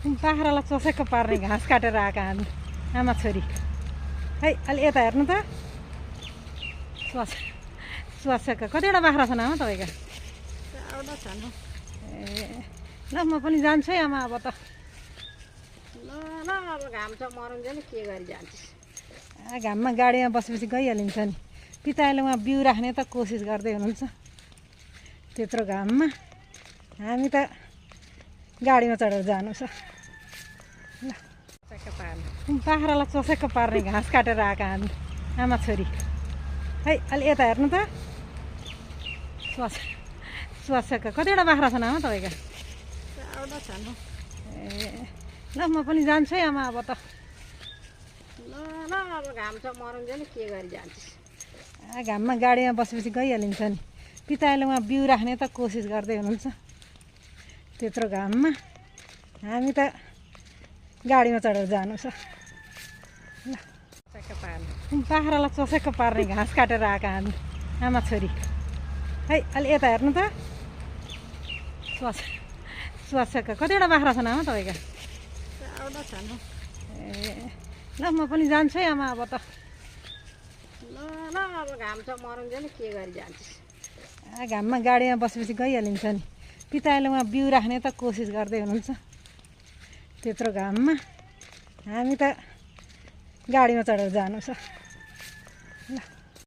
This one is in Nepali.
बाख्रालाई चसेक्क पार्ने घाँस काटेर आएका हामी आमा छोरी। है अलि यता हेर्नु त। चसेक्क कतिवटा बाख्रा छन् आमा तपाईँका? एउटा छन्। ए ल म पनि जान्छु है आमा अब त। ल अब घाम छ मरुन्जेल के गरी जान्छस्? घाममा गाडीमा बसेपछि गइहालिन्छ नि। पिताले उहाँ बिउ राख्ने त कोसिस गर्दै हुनुहुन्छ। त्यत्रो घाममा हामी त गाडीमा चढेर जानु छ। ल चसेक्क पार्ने बाख्रालाई चसेक्क पार्ने घाँस काटेर आएका हामी आमा छोरी। है अलि यता हेर्नु त। चसेक्क कतिवटा बाख्रा छन् आमा तपाईँका? एउटा छन्। ए ल म पनि जान्छु है आमा अब त। ल अब घाम छ मरुन्जेल के गरी जान्छस्? घाममा गाडीमा बसेपछि गइहालिन्छ नि। पिताले उहाँ बिउ राख्ने त कोसिस गर्दै हुनुहुन्छ। त्यत्रो घाममा हामी त गाडीमा चढेर जानु छ। ल चसेक्क पार्ने बाख्रालाई चसेक्क पार्ने घाँस काटेर आएका हामी आमा छोरी। है अलि यता हेर्नु त। चसेक्क कतिवटा बाख्रा छन् आमा तपाईँका? एउटा छन्। ए ल म पनि जान्छु है आमा अब त। ल अब घाम छ मरुन्जेल के गरी जान्छस्? घाममा गाडीमा बसेपछि गइहालिन्छ नि। पिताले उहाँ बिउ राख्ने त कोसिस गर्दै हुनुहुन्छ। त्यत्रो घाममा हामी त गाडीमा चढेर जानु छ।